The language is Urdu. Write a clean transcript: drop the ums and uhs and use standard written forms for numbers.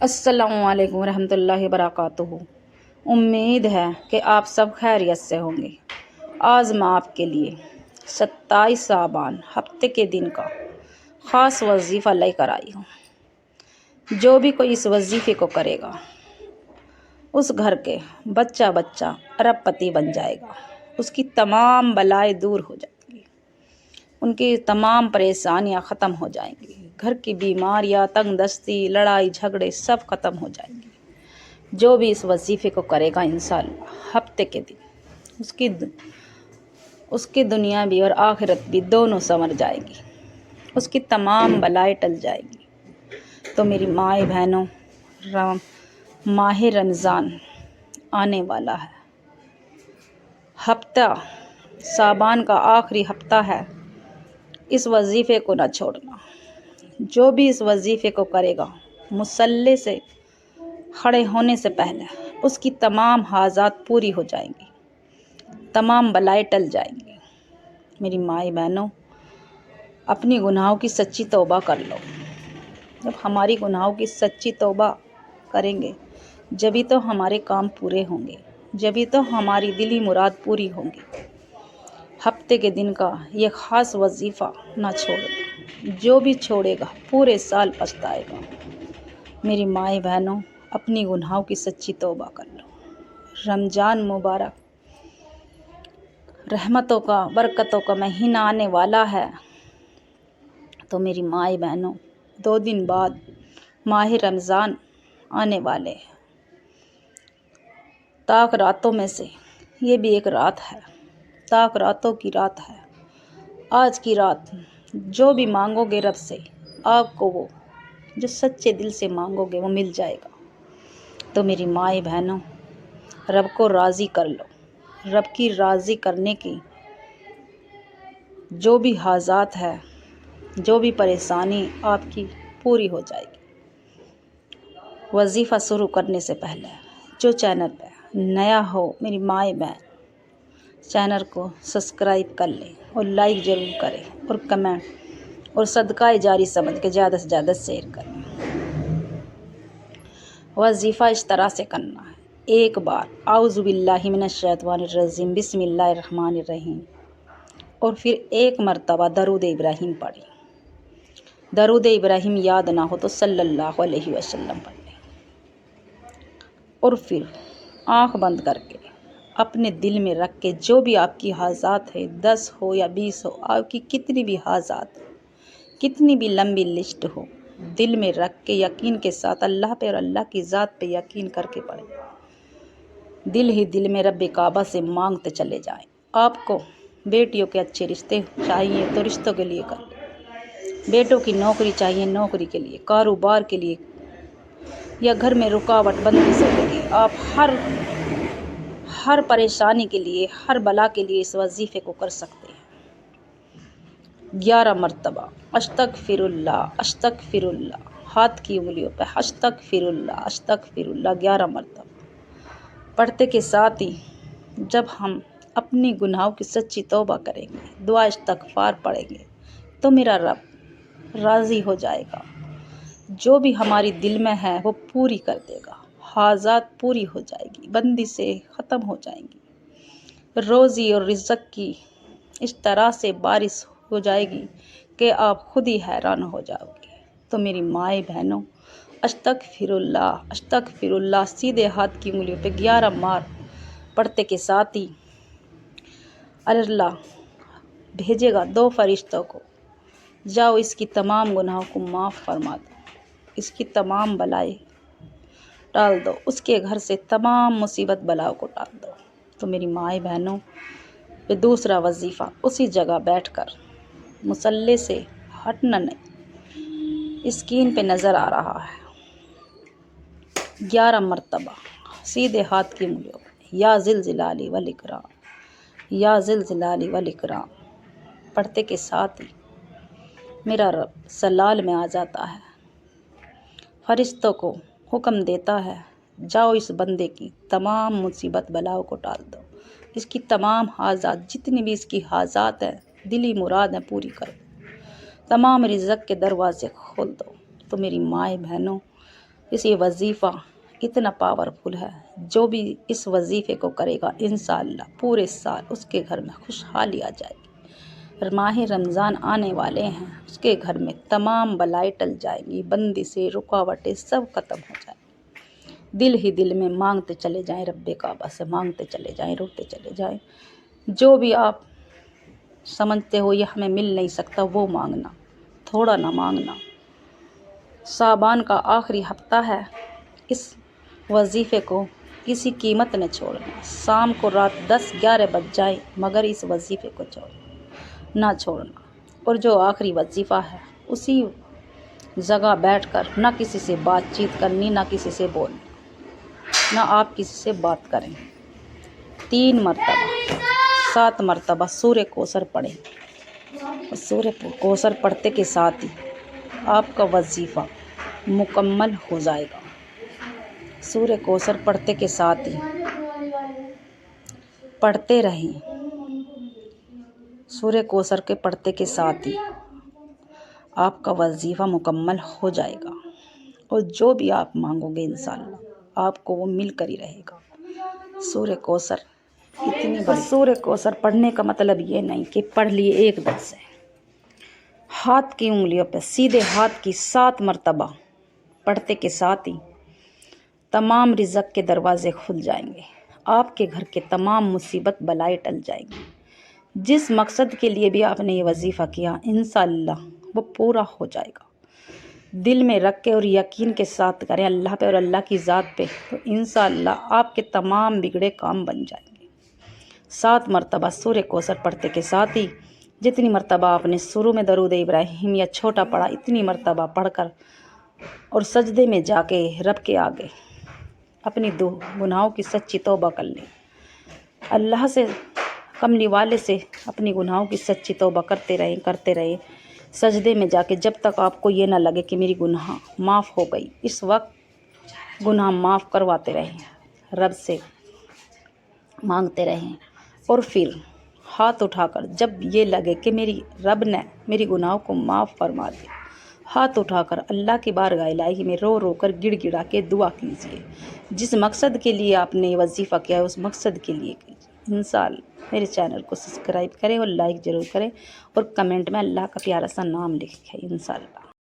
السلام علیکم ورحمۃ اللہ وبرکاتہ۔ امید ہے کہ آپ سب خیریت سے ہوں گے۔ آج میں آپ کے لیے 27 شعبان ہفتے کے دن کا خاص وظیفہ لے کر آئی ہوں۔ جو بھی کوئی اس وظیفے کو کرے گا اس گھر کے بچہ ارب پتی بن جائے گا، اس کی تمام بلائیں دور ہو جائیں گی، ان کی تمام پریشانیاں ختم ہو جائیں گی، گھر کی بیماریاں، تنگ دستی، لڑائی جھگڑے سب ختم ہو جائیں گے۔ جو بھی اس وظیفے کو کرے گا انشاءاللہ ہفتے کے دن اس کی دنیا بھی اور آخرت بھی دونوں سنور جائے گی، اس کی تمام بلائیں ٹل جائے گی۔ تو میری مائیں بہنوں، ماہ رمضان آنے والا ہے، ہفتہ شعبان کا آخری ہفتہ ہے۔ اس وظیفے کو نہ چھوڑنا۔ جو بھی اس وظیفے کو کرے گا مصلی سے کھڑے ہونے سے پہلے اس کی تمام حاجات پوری ہو جائیں گی، تمام بلائیں ٹل جائیں گی۔ میری مائیں بہنوں، اپنی گناہوں کی سچی توبہ کر لو۔ جب ہماری گناہوں کی سچی توبہ کریں گے جبھی تو ہمارے کام پورے ہوں گے، جبھی تو ہماری دلی مراد پوری ہوں گی۔ ہفتے کے دن کا یہ خاص وظیفہ نہ چھوڑنا، جو بھی چھوڑے گا پورے سال پچھتائے گا۔ میری مائیں بہنوں، اپنی گناہوں کی سچی توبہ کر لو۔ رمضان مبارک رحمتوں کا، برکتوں کا مہینہ آنے والا ہے۔ تو میری مائیں بہنوں، 2 دن بعد ماہ رمضان آنے والے ہیں۔ تاک راتوں میں سے یہ بھی ایک رات ہے، تاک راتوں کی رات ہے۔ آج کی رات جو بھی مانگو گے رب سے، آپ کو وہ جو سچے دل سے مانگو گے وہ مل جائے گا۔ تو میری مائیں بہنوں، رب کو راضی کر لو۔ رب کی راضی کرنے کی جو بھی حاجات ہے، جو بھی پریشانی آپ کی پوری ہو جائے گی۔ وظیفہ شروع کرنے سے پہلے جو چینل پہ نیا ہو میری مائیں بہن، چینل کو سبسکرائب کر لیں اور لائک ضرور کریں اور کمنٹ اور صدقہ جاری سمجھ کے زیادہ سے زیادہ شیئر کریں۔ وظیفہ اس طرح سے کرنا ہے: ایک بار اعوذ باللہ من الشیطان الرجیم بسم اللہ الرحمن الرحیم، اور پھر 1 مرتبہ درود ابراہیم پڑھیں۔ درود ابراہیم یاد نہ ہو تو صلی اللہ علیہ وسلم پڑھ لیں، اور پھر آنکھ بند کر کے اپنے دل میں رکھ کے جو بھی آپ کی حاجات ہے، 10 ہو یا 20 ہو، آپ کی کتنی بھی حاجات، کتنی بھی لمبی لسٹ ہو، دل میں رکھ کے یقین کے ساتھ اللہ پہ اور اللہ کی ذات پہ یقین کر کے پڑھیں۔ دل ہی دل میں رب کعبہ سے مانگتے چلے جائیں۔ آپ کو بیٹیوں کے اچھے رشتے چاہیے تو رشتوں کے لیے کر لیں، بیٹوں کی نوکری چاہیے نوکری کے لیے، کاروبار کے لیے، یا گھر میں رکاوٹ بندشوں کے لیے، آپ ہر پریشانی کے لیے، ہر بلا کے لیے اس وظیفے کو کر سکتے ہیں۔ 11 مرتبہ استغفر اللہ، ہاتھ کی انگلیوں پہ استغفر اللہ 11 مرتبہ پڑھتے کے ساتھ ہی جب ہم اپنی گناہوں کی سچی توبہ کریں گے، دعا استغفار پڑھیں گے تو میرا رب راضی ہو جائے گا۔ جو بھی ہماری دل میں ہے وہ پوری کر دے گا، حاجات پوری ہو جائے گی، بندشیں ختم ہو جائیں گی، روزی اور رزق کی اس طرح سے بارش ہو جائے گی کہ آپ خود ہی حیران ہو جاؤ گے۔ تو میری مائیں بہنوں، استغفر اللہ سیدھے ہاتھ کی انگلیوں پہ 11 بار پڑھتے کے ساتھ ہی اللہ بھیجے گا 2 فرشتوں کو، جاؤ اس کی تمام گناہوں کو معاف فرما دو، اس کی تمام بلائیں ٹال دو، اس کے گھر سے تمام مصیبت بلاؤں کو ٹال دو۔ تو میری مائیں بہنوں، یہ دوسرا وظیفہ اسی جگہ بیٹھ کر مصلی سے ہٹنا نہیں، اسکرین پہ نظر آ رہا ہے، 11 مرتبہ سیدھے ہاتھ کی انگلیوں پہ یا ذی الجلال والاکرام، یا ذی الجلال والاکرام پڑھتے کے ساتھ ہی میرا رب سلال میں آ جاتا ہے، فرشتوں کو حکم دیتا ہے جاؤ اس بندے کی تمام مصیبت بلاؤں کو ٹال دو، اس کی تمام حاجات، جتنی بھی اس کی حاجات ہیں، دلی مراد ہیں، پوری کرو، تمام رزق کے دروازے کھول دو۔ تو میری مائیں بہنوں، یہ وظیفہ اتنا پاورفل ہے، جو بھی اس وظیفے کو کرے گا انشاءاللہ پورے سال اس کے گھر میں خوشحالی آ جائے گی۔ ماہ رمضان آنے والے ہیں، اس کے گھر میں تمام بلائیں ٹل جائیں گی، بندشیں رکاوٹیں سب ختم ہو جائیں گی۔ دل ہی دل میں مانگتے چلے جائیں، رب کعبہ سے مانگتے چلے جائیں، روتے چلے جائیں۔ جو بھی آپ سمجھتے ہو یہ ہمیں مل نہیں سکتا وہ مانگنا، تھوڑا نہ مانگنا۔ شعبان کا آخری ہفتہ ہے، اس وظیفے کو کسی قیمت نہ چھوڑنا۔ شام کو رات 10-11 بج جائے مگر اس وظیفے کو نہ چھوڑنا۔ اور جو آخری وظیفہ ہے اسی جگہ بیٹھ کر نہ کسی سے بات چیت کرنی، نہ کسی سے بولنا، نہ آپ کسی سے بات کریں۔ 3 مرتبہ 7 مرتبہ سورہ کوثر پڑھیں۔ سورہ کوثر پڑھتے کے ساتھ ہی آپ کا وظیفہ مکمل ہو جائے گا۔ سورہ کوثر پڑھتے کے ساتھ ہی پڑھتے رہیں، سورہ کوثر کے پڑھتے کے ساتھ ہی آپ کا وظیفہ مکمل ہو جائے گا، اور جو بھی آپ مانگو گے انشاءاللہ آپ کو وہ مل کر ہی رہے گا۔ سورہ کوثر اتنی بڑی، سورہ کوثر پڑھنے کا مطلب یہ نہیں کہ پڑھ لیے ایک دم سے، ہاتھ کی انگلیوں پہ سیدھے ہاتھ کی 7 مرتبہ پڑھتے کے ساتھ ہی تمام رزق کے دروازے کھل جائیں گے، آپ کے گھر کے تمام مصیبت بلائیں ٹل جائیں گی۔ جس مقصد کے لیے بھی آپ نے یہ وظیفہ کیا انشاءاللہ وہ پورا ہو جائے گا۔ دل میں رکھ کے اور یقین کے ساتھ کریں اللہ پہ اور اللہ کی ذات پہ، تو انشاءاللہ آپ کے تمام بگڑے کام بن جائیں گے۔ 7 مرتبہ سورہ کوثر پڑھتے کے ساتھ ہی جتنی مرتبہ آپ نے شروع میں درود ابراہیم یا چھوٹا پڑھا اتنی مرتبہ پڑھ کر اور سجدے میں جا کے رب کے آگے اپنی گناہوں کی سچی توبہ کر لیں۔ اللہ سے کملی والے سے اپنی گناہوں کی سچی توبہ کرتے رہیں سجدے میں جا کے، جب تک آپ کو یہ نہ لگے کہ میری گناہ معاف ہو گئی، اس وقت گناہ معاف کرواتے رہیں، رب سے مانگتے رہیں، اور پھر ہاتھ اٹھا کر جب یہ لگے کہ میری رب نے میری گناہوں کو معاف فرما دیا، ہاتھ اٹھا کر اللہ کی بارگاہ الہی میں رو رو کر گڑ گڑا کے دعا کیجیے۔ جس مقصد کے لیے آپ نے وظیفہ کیا ہے اس مقصد کے لیے کیجیے۔ انشاءاللہ میرے چینل کو سبسکرائب کریں اور لائک ضرور کریں، اور کمنٹ میں اللہ کا پیارا سا نام لکھیں انشاءاللہ۔